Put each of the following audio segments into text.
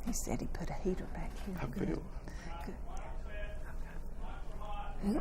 He said he put a heater back here. I feel. Good.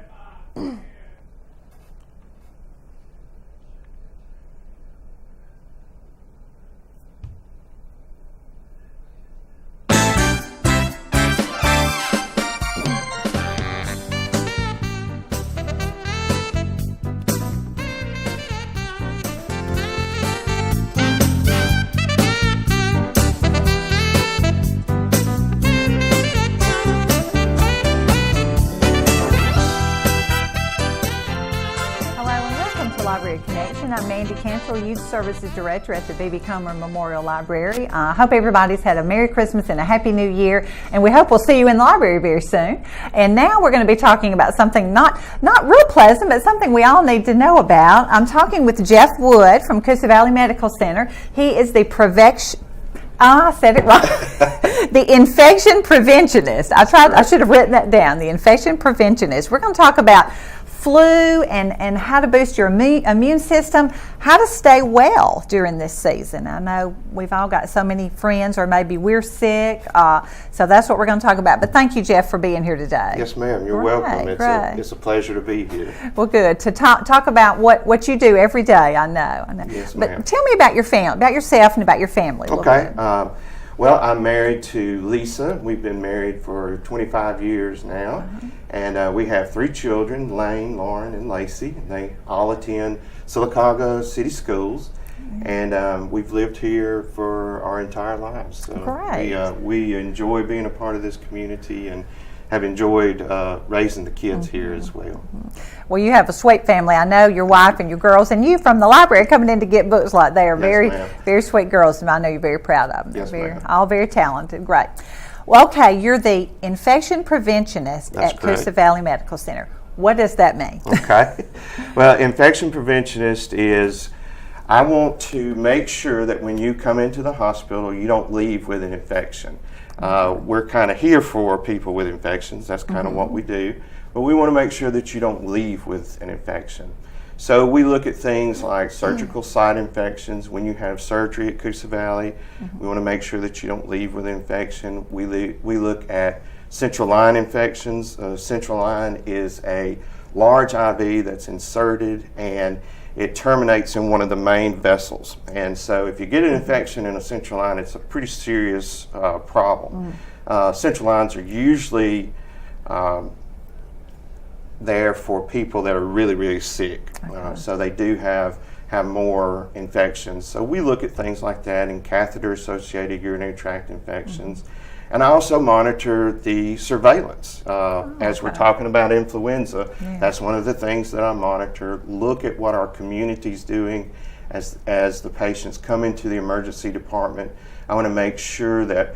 Library Connection. I'm Mandy Cancel, Youth Services Director at the B.B. Comer Memorial Library. I hope everybody's had a Merry Christmas and a Happy New Year, and we hope we'll see you in the library very soon. And now we're going to be talking about something not real pleasant, but something we all need to know about. I'm talking with Jeff Wood from Coosa Valley Medical Center. He is the I said it wrong. The infection preventionist. I should have written that down. The infection preventionist. We're going to talk about flu and how to boost your immune system, how to stay well during this season. I know we've all got so many friends, or maybe we're sick, so that's what we're going to talk about. But thank you, Jeff, for being here today. Yes, ma'am. You're welcome. It's a pleasure to be here. Well, good. To talk about what you do every day, I know. Yes, ma'am. But tell me about your family, about yourself and about your family. Okay. Well, I'm married to Lisa. We've been married for 25 years now. And we have 3 children, Lane, Lauren, and Lacey. And they all attend Sylacauga City Schools. And we've lived here for our entire lives. So Great. We enjoy being a part of this community and have enjoyed raising the kids here as well. Well, you have a sweet family. I know your wife and your girls, and you from the library coming in to get books like they are very sweet girls, and I know you're very proud of them. Yes, They're all very talented. Great. Well, okay, you're the infection preventionist at Coosa Valley Medical Center. What does that mean? Okay. Well, infection preventionist is, I want to make sure that when you come into the hospital, you don't leave with an infection. We're kind of here for people with infections. That's kind of what we do. But we want to make sure that you don't leave with an infection. So we look at things like surgical site infections. When you have surgery at Coosa Valley, we want to make sure that you don't leave with an infection. We look at central line infections. Central line is a large IV that's inserted, and it terminates in one of the main vessels. And so if you get an infection in a central line, it's a pretty serious problem. Central lines are usually there for people that are really, really sick. So they do have more infections. So we look at things like that and catheter-associated urinary tract infections. And I also monitor the surveillance. As we're talking about influenza, that's one of the things that I monitor. Look at what our community's doing as the patients come into the emergency department. I want to make sure that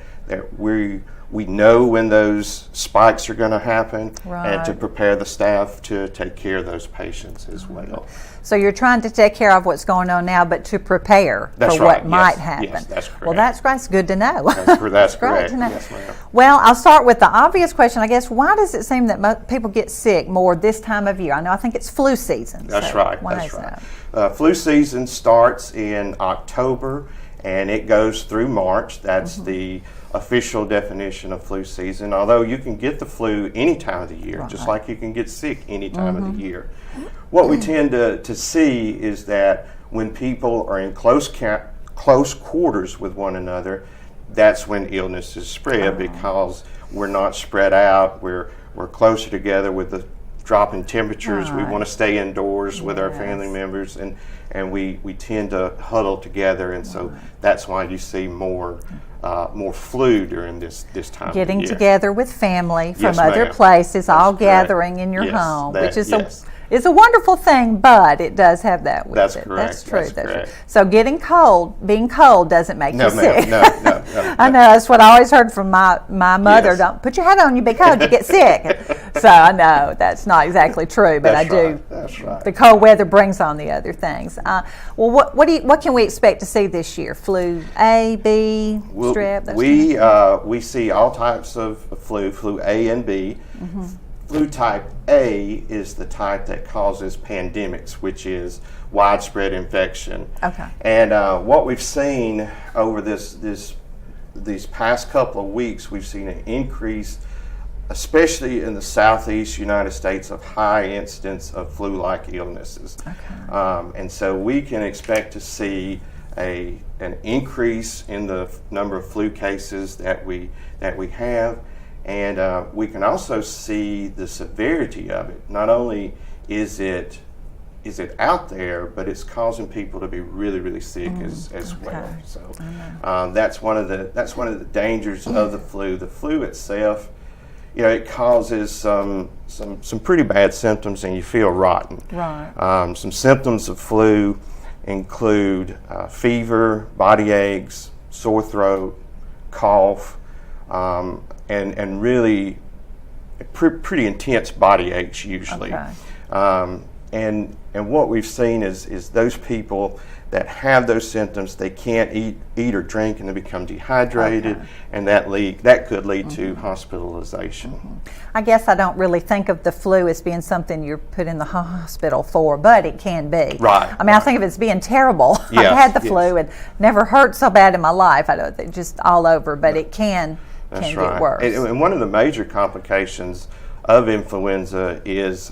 we know when those spikes are going to happen, and to prepare the staff to take care of those patients as well. So you're trying to take care of what's going on now, but to prepare for what might happen. Yes, that's correct. Well, that's great. It's good to know. That's great correct. to know. Yes, ma'am. Well, I'll start with the obvious question, I guess. Why does it seem that people get sick more this time of year? I think it's flu season. That's right. Flu season starts in October, and it goes through March. That's the official definition of flu season, although you can get the flu any time of the year, just like you can get sick any time of the year. What we tend to see is that when people are in close quarters with one another, that's when illness is spread, because we're not spread out, we're closer together with the drop in temperatures. We want to stay indoors with our family members, and we tend to huddle together, and so that's why you see more flu during this time Getting of year. Together with family from Yes, other ma'am. places, all correct. gathering in your home, which is yes. It's a wonderful thing, but it does have that with That's it. correct. That's true. That's correct. So being cold doesn't make No, you ma'am. sick. No. I know, that's what I always heard from my mother. Yes. Don't put your hat on, you be cold, you get sick. So I know that's not exactly true, but That's I do. right. That's right. The cold weather brings on the other things. Well, what can we expect to see this year? Flu A, B, strep? those We see all types of flu A and B. Flu type A is the type that causes pandemics, which is widespread infection. Okay. And what we've seen over this these past couple of weeks, we've seen an increase, especially in the southeast United States, of high incidence of flu-like illnesses. Okay. And so we can expect to see an increase in the number of flu cases that we have, and we can also see the severity of it. Not only is it out there, but it's causing people to be really, really sick as well. So that's one of the dangers of the flu. The flu itself, it causes some pretty bad symptoms, and you feel rotten. Right. Some symptoms of flu include fever, body aches, sore throat, cough, and really pretty intense body aches usually. Okay. And what we've seen is those people that have those symptoms, they can't eat or drink, and they become dehydrated, and that could lead to hospitalization. I guess I don't really think of the flu as being something you're put in the hospital for, but it can be. Right. I mean, I think of it as being terrible. Yes, I've had the yes. flu and never hurt so bad in my life. I don't just all over, but it can That's get right. worse. And one of the major complications of influenza is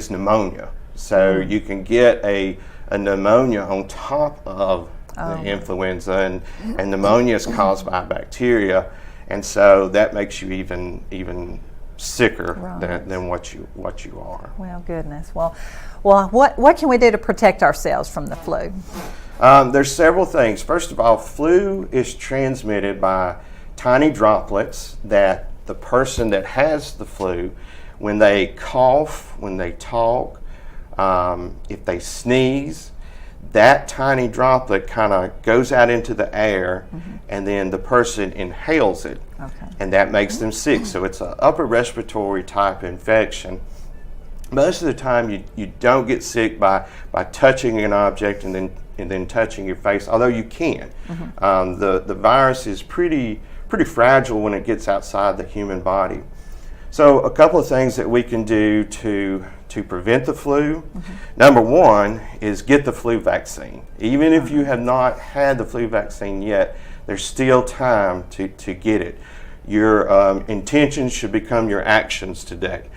pneumonia. So you can get a pneumonia on top of the influenza, and pneumonia is caused by bacteria, and so that makes you even sicker than what you are. Well, goodness. Well, what can we do to protect ourselves from the flu? There's several things. First of all, flu is transmitted by tiny droplets that the person that has the flu, when they cough, when they talk, if they sneeze, that tiny droplet kind of goes out into the air, and then the person inhales it, and that makes them sick. So it's an upper respiratory type infection. Most of the time, you don't get sick by touching an object and then touching your face, although you can. The virus is pretty fragile when it gets outside the human body. So a couple of things that we can do to prevent the flu. Number one is get the flu vaccine. Even if you have not had the flu vaccine yet, there's still time to get it. Your intentions should become your actions today.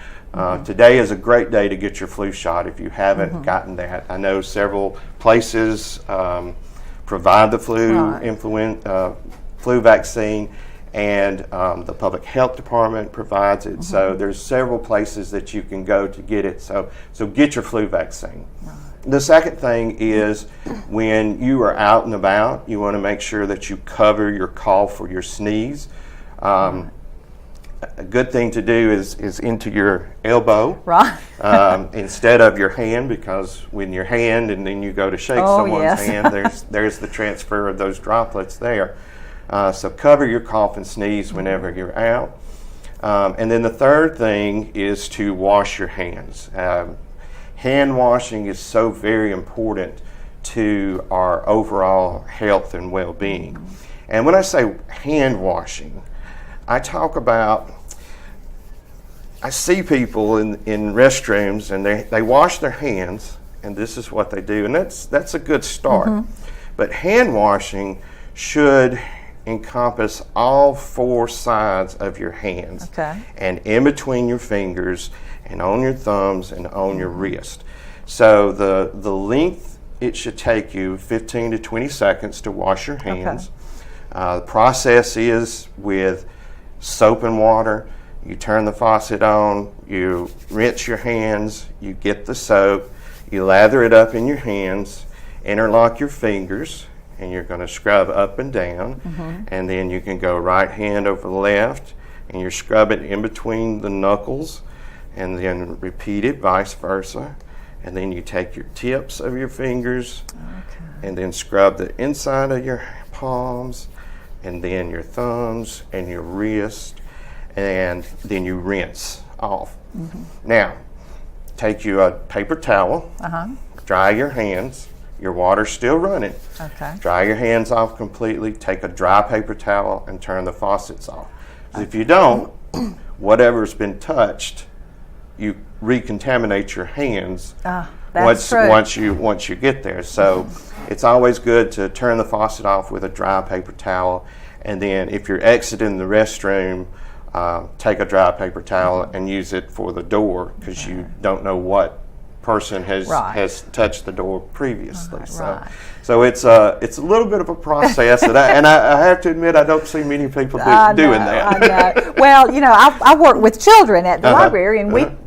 Today is a great day to get your flu shot if you haven't gotten that. I know several places provide the flu vaccine, and the public health department provides it. So there's several places that you can go to get it. So get your flu vaccine. The second thing is, when you are out and about, you want to make sure that you cover your cough or your sneeze. A good thing to do is into your elbow, instead of your hand, because when your hand and then you go to shake someone's hand, there's the transfer of those droplets there. So cover your cough and sneeze whenever you're out. And then the third thing is to wash your hands. Hand washing is so very important to our overall health and well-being. And when I say hand washing, I see people in restrooms, and they wash their hands, and this is what they do, and that's a good start. But hand washing should encompass all four sides of your hands, and in between your fingers, and on your thumbs, and on your wrist. So the length, it should take you 15 to 20 seconds to wash your hands. The process is with soap and water. You turn the faucet on, you rinse your hands, you get the soap, you lather it up in your hands, interlock your fingers, and you're going to scrub up and down, and then you can go right hand over the left, and you're scrubbing in between the knuckles, and then repeat it vice versa. And then you take your tips of your fingers, and then scrub the inside of your palms, and then your thumbs and your wrist, and then you rinse off. Now, take you a paper towel, dry your hands. Your water's still running. Dry your hands off completely. Take a dry paper towel and turn the faucets off. If you don't, whatever's been touched, you recontaminate your hands once you get there. So it's always good to turn the faucet off with a dry paper towel, and then if you're exiting the restroom, take a dry paper towel and use it for the door, because you don't know what person has touched the door previously. So it's a little bit of a process that I have to admit, I don't see many people doing that. I know. Well, I work with children at the library,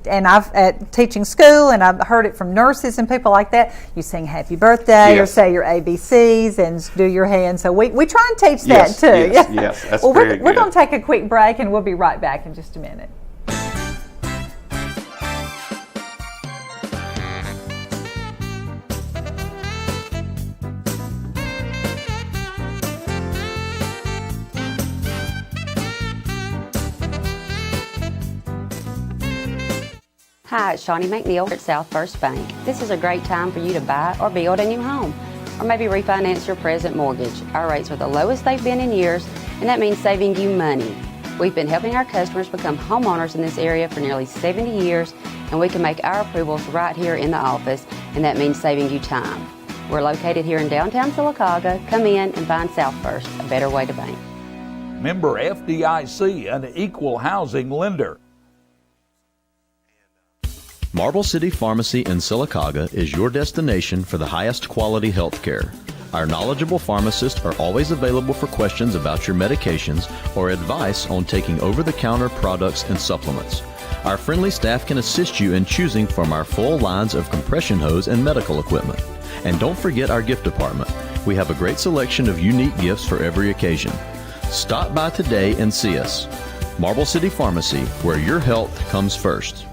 and I've at teaching school, and I've heard it from nurses and people like that. You sing happy birthday or say your ABCs and do your hands. So we try and teach that too. Yes, that's very good. We're going to take a quick break, and we'll be right back in just a minute. Hi, it's Shawnee McNeil at South First Bank. This is a great time for you to buy or build a new home, or maybe refinance your present mortgage. Our rates are the lowest they've been in years, and that means saving you money. We've been helping our customers become homeowners in this area for nearly 70 years, and we can make our approvals right here in the office, and that means saving you time. We're located here in downtown Sylacauga. Come in and find South First, a better way to bank. Member FDIC, an equal housing lender. Marble City Pharmacy in Sylacauga is your destination for the highest quality health care. Our knowledgeable pharmacists are always available for questions about your medications or advice on taking over-the-counter products and supplements. Our friendly staff can assist you in choosing from our full lines of compression hose and medical equipment. And don't forget our gift department. We have a great selection of unique gifts for every occasion. Stop by today and see us. Marble City Pharmacy, where your health comes first.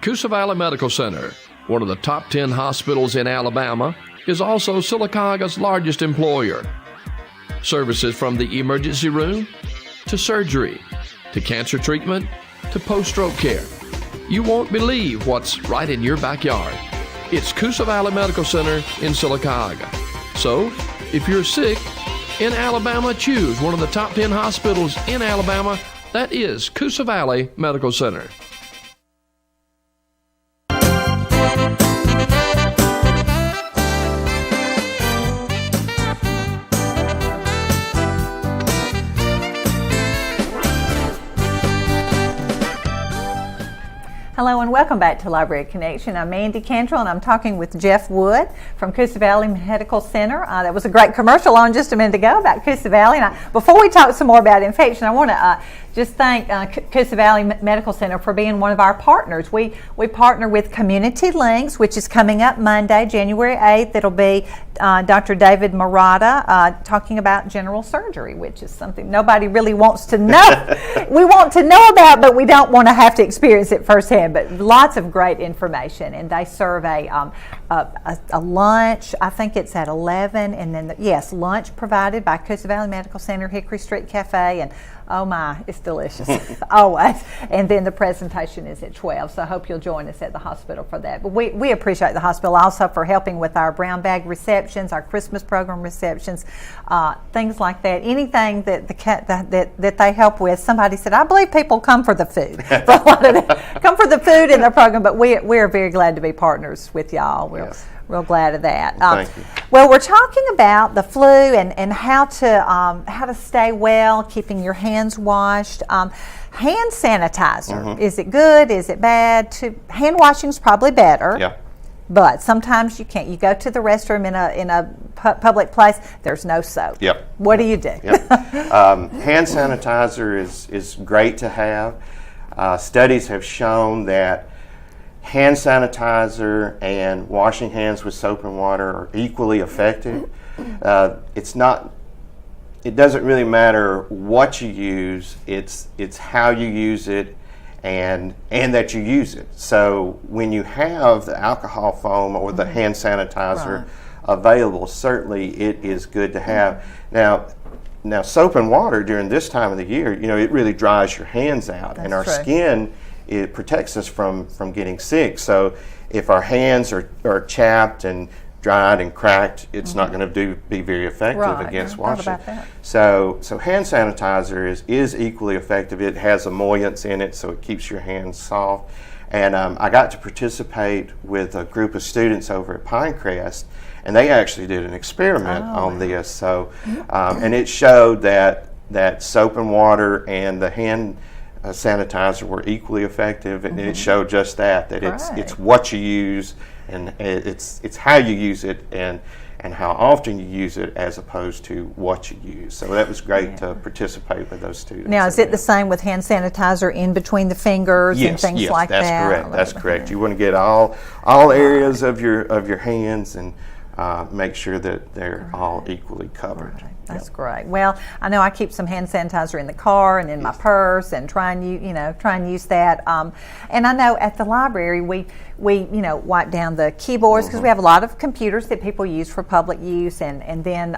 Coosa Valley Medical Center, one of the top 10 hospitals in Alabama, is also Sylacauga's largest employer. Services from the emergency room to surgery to cancer treatment to post-stroke care. You won't believe what's right in your backyard. It's Coosa Valley Medical Center in Sylacauga. So, if you're sick in Alabama, choose one of the top 10 hospitals in Alabama. That is Coosa Valley Medical Center. Hello and welcome back to Library Connection. I'm Mandy Cantrell and I'm talking with Jeff Wood from Coosa Valley Medical Center. That was a great commercial on just a minute ago about Coosa Valley. And before we talk some more about infection, I want to just thank Coosa Valley Medical Center for being one of our partners. We partner with Community Links, which is coming up Monday, January 8th. It'll be Dr. David Murata talking about general surgery, which is something nobody really wants to know. We want to know about, but we don't want to have to experience it firsthand. But lots of great information, and they serve a lunch. I think it's at 11, and then lunch provided by Coosa Valley Medical Center, Hickory Street Cafe, and oh my, it's delicious, always. And then the presentation is at 12, so I hope you'll join us at the hospital for that. But we appreciate the hospital also for helping with our brown bag receptions, our Christmas program receptions, things like that. Anything that that they help with. Somebody said, I believe people come for the food. For a lot of come for the food in their program, but we are very glad to be partners with y'all. Real glad of that. Thank you. Well, we're talking about the flu and how to stay well, keeping your hands washed. Hand sanitizer, is it good? Is it bad? Hand washing is probably better. Yeah. But sometimes you can't. You go to the restroom in a public place. There's no soap. Yep. What do you do? Yep. Hand sanitizer is great to have. Studies have shown that hand sanitizer and washing hands with soap and water are equally effective. It doesn't really matter what you use. It's how you use it and that you use it. So when you have the alcohol foam or the hand sanitizer available, certainly it is good to have. Now soap and water during this time of the year, it really dries your hands out. That's and our true. skin, it protects us from getting sick. So if our hands are chapped and dried and cracked, it's not going to be very effective Right, against I thought washing. about that. So hand sanitizer is equally effective. It has emollients in it, so it keeps your hands soft. And I got to participate with a group of students over at Pinecrest, and they actually did an experiment on this. So, and it showed that soap and water and the hand sanitizer were equally effective, and it showed just that it's what you use, and it's how you use it, and how often you use it as opposed to what you use. So that was great to participate with those students. Now, is it the same with hand sanitizer in between the fingers and things like that's that? correct. That's correct. You want to get all areas of your hands and make sure that they're all equally covered. Right. That's great. Well, I know I keep some hand sanitizer in the car and in my purse, and try and use that. And I know at the library we wipe down the keyboards because we have a lot of computers that people use for public use, and then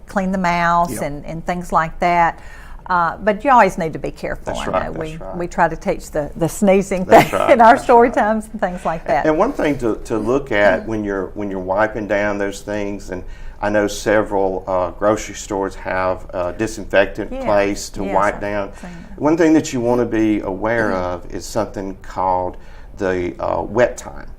clean the mouse and things like that. But you always need to be careful. That's I know right. we try to teach the sneezing thing in our story times and things like that. And one thing to look at when you're wiping down those things, and I know several grocery stores have a disinfectant place to wipe down. One thing that you want to be aware of is something called the wet time.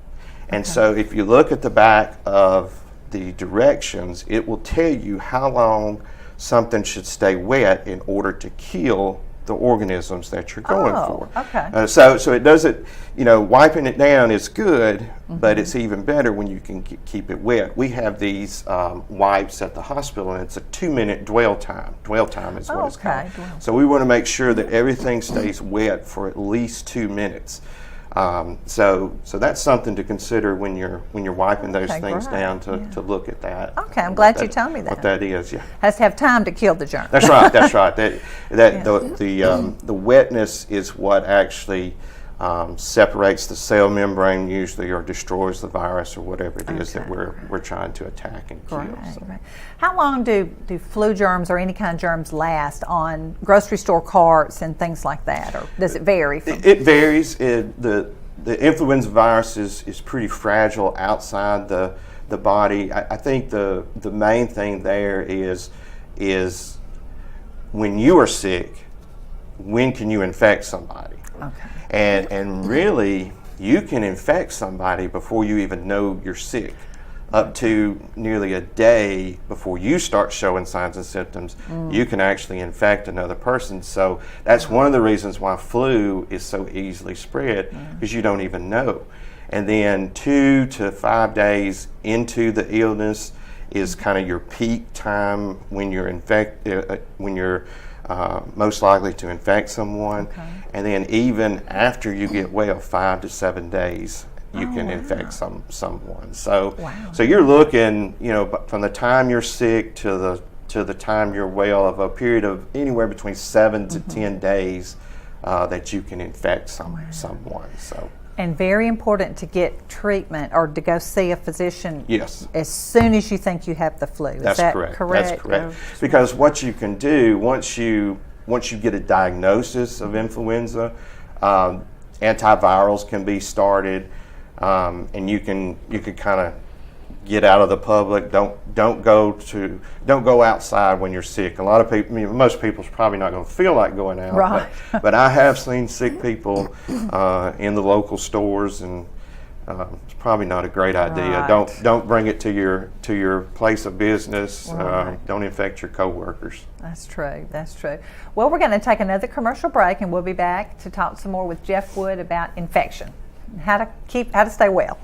And so if you look at the back of the directions, it will tell you how long something should stay wet in order to kill the organisms that you're going for. Okay. So it doesn't, wiping it down is good, but it's even better when you can keep it wet. We have these wipes at the hospital, and it's a 2-minute dwell time. Dwell time is what it's called. So we want to make sure that everything stays wet for at least 2 minutes. So that's something to consider when you're wiping those things down to look at that. Okay, I'm glad you told me that. What that is, Has to have time to kill the germ. That's right. That's right. The wetness is what actually separates the cell membrane usually, or destroys the virus or whatever it is that we're trying to attack and kill. Right. How long do flu germs or any kind of germs last on grocery store carts and things like that, or does it vary? It varies. The influenza virus is pretty fragile outside the body. I think the main thing there is when you are sick, when can you infect somebody? Okay. And really, you can infect somebody before you even know you're sick, up to nearly a day before you start showing signs and symptoms. You can actually infect another person. So that's one of the reasons why flu is so easily spread, because you don't even know. And then 2 to 5 days into the illness is kind of your peak time when you're most likely to infect someone. And then even after you get well, 5 to 7 days, you can infect someone. So you're looking, from the time you're sick to the time you're well, of a period of anywhere between 7 to 10 days that you can infect someone. So. And very important to get treatment or to go see a physician as soon as you think you have the flu. Is that correct? That's correct. Because what you can do once you get a diagnosis of influenza, antivirals can be started, and you can kind of get out of the public. Don't go outside when you're sick. A lot of people, most people's probably not going to feel like going out. Right. But I have seen sick people in the local stores, and it's probably not a great idea. Right. Don't bring it to your place of business. Don't infect your coworkers. That's true. Well, we're going to take another commercial break, and we'll be back to talk some more with Jeff Wood about infection, how to stay well.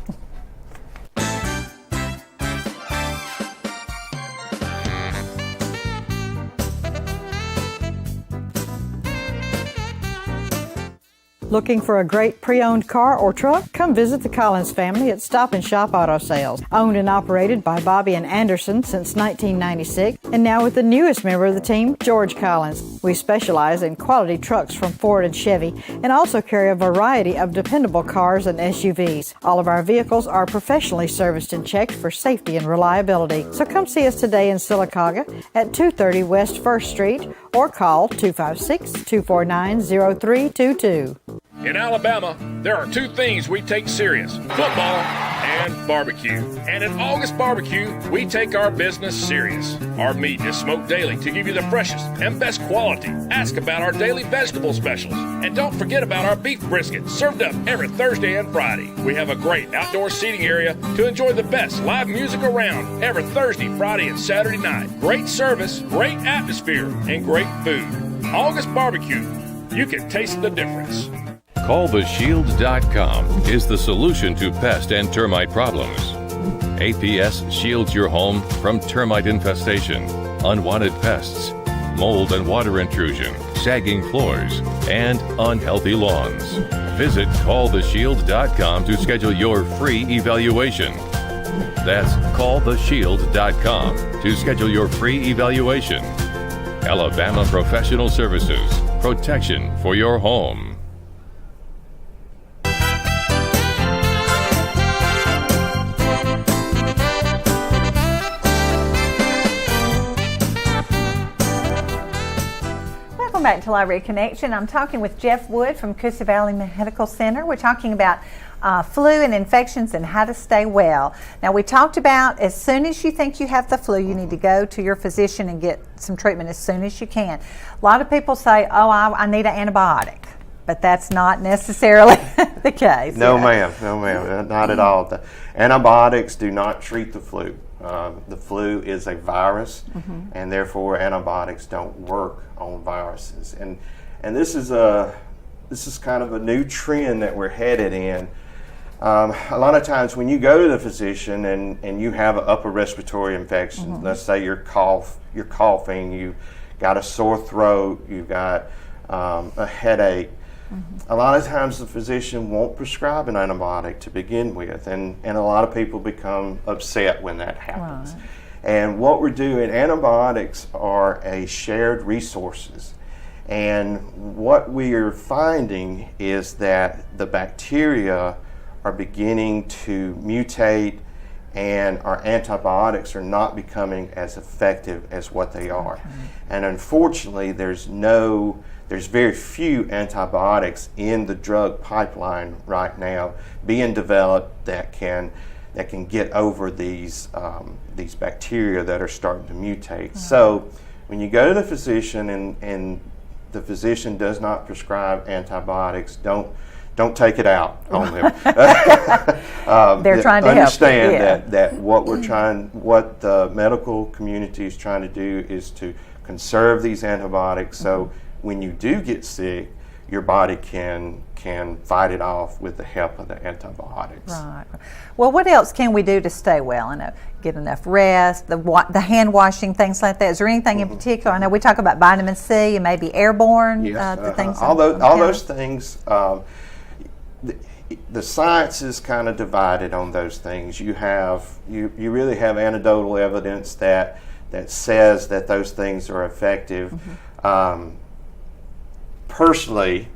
Looking for a great pre-owned car or truck? Come visit the Collins family at Stop and Shop Auto Sales. Owned and operated by Bobby and Anderson since 1996, and now with the newest member of the team, George Collins. We specialize in quality trucks from Ford and Chevy, and also carry a variety of dependable cars and SUVs. All of our vehicles are professionally serviced and checked for safety and reliability. So come see us today in Sylacauga at 230 West 1st Street, or call 256-249-0322. In Alabama, there are two things we take serious: football and and barbecue. And at August Barbecue, we take our business serious. Our meat is smoked daily to give you the freshest and best quality. Ask about our daily vegetable specials. And don't forget about our beef brisket, served up every Thursday and Friday. We have a great outdoor seating area to enjoy the best live music around every Thursday, Friday, and Saturday night. Great service, great atmosphere, and great food. August Barbecue. You can taste the difference. CallTheShield.com is the solution to pest and termite problems. APS shields your home from termite infestation, unwanted pests, mold and water intrusion, sagging floors, and unhealthy lawns. Visit CallTheShield.com to schedule your free evaluation. That's CallTheShield.com to schedule your free evaluation. Alabama Professional Services. Protection for your home. Welcome back to Library Connection. I'm talking with Jeff Wood from Coosa Valley Medical Center. We're talking about flu and infections and how to stay well. Now, we talked about as soon as you think you have the flu, you need to go to your physician and get some treatment as soon as you can. A lot of people say, oh, I need an antibiotic, but that's not necessarily the case. No, ma'am, not at all. The antibiotics do not treat the flu. The flu is a virus, and therefore antibiotics don't work on viruses. And this is kind of a new trend that we're headed in. A lot of times when you go to the physician and you have an upper respiratory infection, let's say you're coughing, you've got a sore throat, you've got a headache, a lot of times the physician won't prescribe an antibiotic to begin with, and a lot of people become upset when that happens. Right. And what we're doing, antibiotics are a shared resources. And what we are finding is that the bacteria are beginning to mutate, and our antibiotics are not becoming as effective as what they are. Okay. And unfortunately, there's very few antibiotics in the drug pipeline right now being developed that can get over these bacteria that are starting to mutate. Mm-hmm. So when you go to the physician and the physician does not prescribe antibiotics, don't take it out on them. They're trying to understand that what what the medical community is trying to do is to conserve these antibiotics. So when you do get sick, your body can fight it off with the help of the antibiotics. Right. Well, what else can we do to stay well? I know, get enough rest, the hand washing, things like that. Is there anything in particular? I know we talk about vitamin C and maybe airborne things. All those things. The science is kind of divided on those things. You really have anecdotal evidence that says that those things are effective. Personally,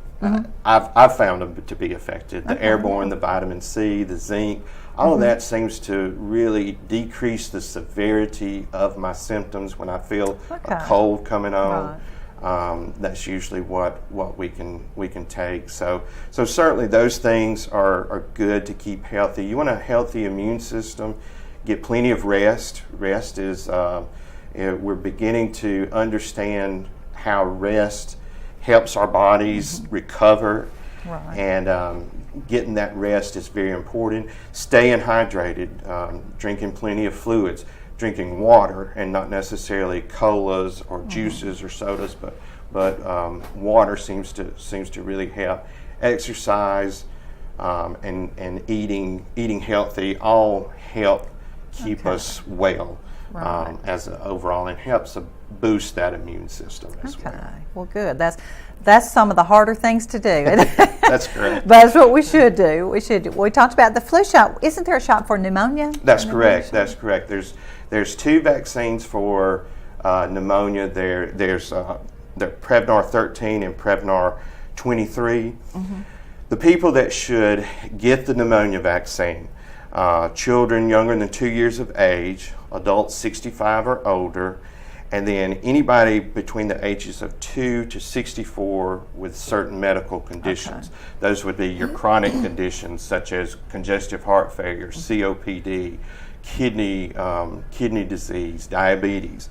I've found them to be effective. The airborne, the vitamin C, the zinc, all of that seems to really decrease the severity of my symptoms when I feel a cold coming on. Right. That's usually what we can take. So certainly those things are good to keep healthy. You want a healthy immune system. Get plenty of rest. Rest is we're beginning to understand how rest helps our bodies recover, and getting that rest is very important. Staying hydrated, drinking plenty of fluids, drinking water, and not necessarily colas or juices or sodas, but water seems to really help. Exercise and eating healthy all help keep us well. Right. As an overall, and helps boost that immune system as well. Well, good. That's some of the harder things to do. That's correct. That's what we should do. We talked about the flu shot. Isn't there a shot for pneumonia? That's correct. That's correct. There's two vaccines for pneumonia. There's the Prevnar 13 and Prevnar 23. The people that should get the pneumonia vaccine. Children younger than 2 years of age, adults 65 or older, And then anybody between the ages of 2 to 64 with certain medical conditions. Okay. Those would be your chronic conditions such as congestive heart failure, COPD, kidney disease, diabetes.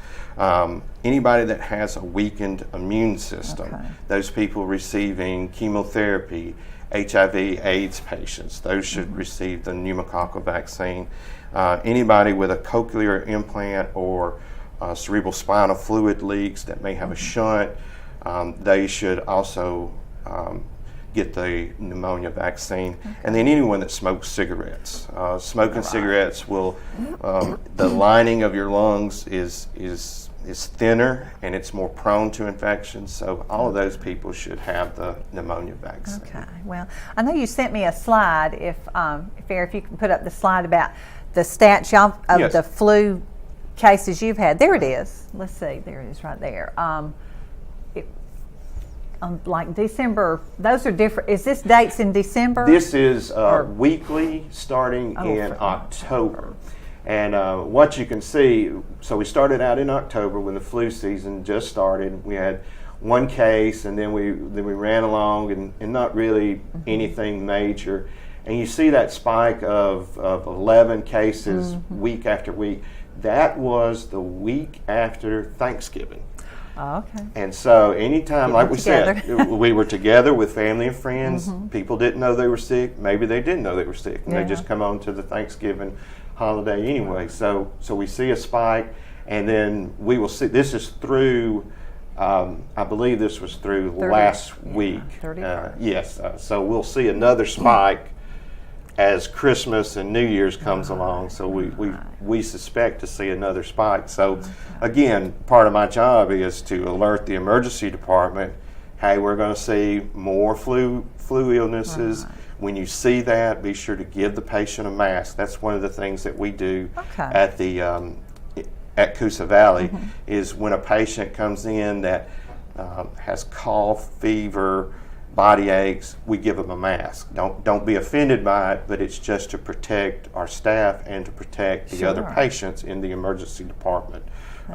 Anybody that has a weakened immune system. Okay. Those people receiving chemotherapy, HIV/AIDS patients, those should receive the pneumococcal vaccine. Anybody with a cochlear implant or cerebral spinal fluid leaks that may have a shunt, they should also get the pneumonia vaccine. And then anyone that smokes cigarettes. Smoking cigarettes will, the lining of your lungs is thinner and it's more prone to infections. So all of those people should have the pneumonia vaccine. Okay. Well, I know you sent me a slide. If you can put up the slide about the stats y'all of Yes. the flu cases you've had. There it is. Let's see. There it is right there. Like December, those are different. Is this dates in December? This is weekly starting in for October. And what you can see, so we started out in October when the flu season just started. We had one case, and then we ran along and not really anything major. And you see that spike of 11 cases week after week. That was the week after Thanksgiving. Oh, okay. And so anytime, like we together. said, we were together with family and friends. People didn't know they were sick. Maybe they didn't know they were sick, and Yeah. they just come on to the Thanksgiving holiday anyway. So we see a spike, and then we will see. This is through. I believe this was through 30, last week. 31st. Yes. So we'll see another spike as Christmas and New Year's comes along. So we suspect to see another spike. So again, part of my job is to alert the emergency department, hey, we're going to see more flu illnesses. When you see that, be sure to give the patient a mask. That's one of the things that we do at the at Coosa Valley is when a patient comes in that has cough, fever, body aches, we give them a mask. Don't be offended by it, but it's just to protect our staff and to protect the other patients in the emergency department.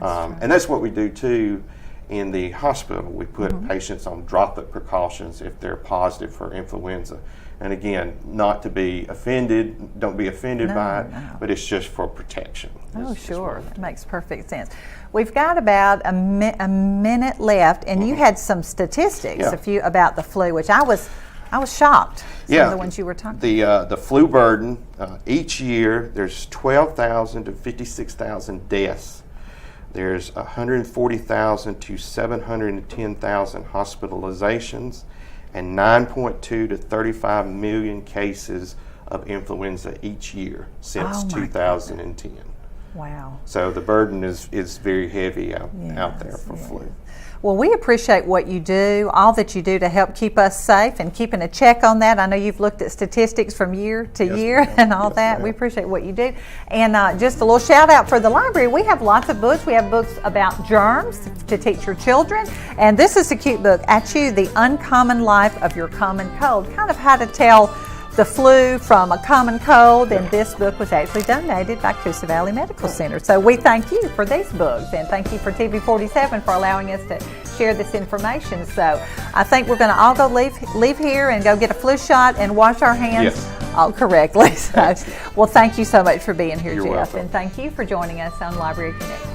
And that's what we do too in the hospital. We put patients on droplet precautions if they're positive for influenza. And again, not to be offended, don't be offended by it, but it's just for protection. Oh, sure. That makes perfect sense. We've got about a minute left, and you had some statistics about the flu, which I was shocked. Some of the ones you were talking about. The flu burden, each year there's 12,000 to 56,000 deaths. There's 140,000 to 710,000 hospitalizations, and 9.2 to 35 million cases of influenza each year since 2010. Wow. So the burden is very heavy out there for flu. Well, we appreciate what you do, all that you do to help keep us safe and keeping a check on that. I know you've looked at statistics from year to year and all that. We appreciate what you do. And just a little shout out for the library. We have lots of books. We have books about germs to teach your children. And this is a cute book, At You, The Uncommon Life of Your Common Cold, kind of how to tell the flu from a common cold, and this book was actually donated by Coosa Valley Medical Center. So we thank you for these books, and thank you for TV47 for allowing us to share this information. So I think we're going to all go leave here and go get a flu shot and wash our hands all correctly. So, well, thank you so much for being here, You're Jeff, welcome. and thank you for joining us on Library Connect.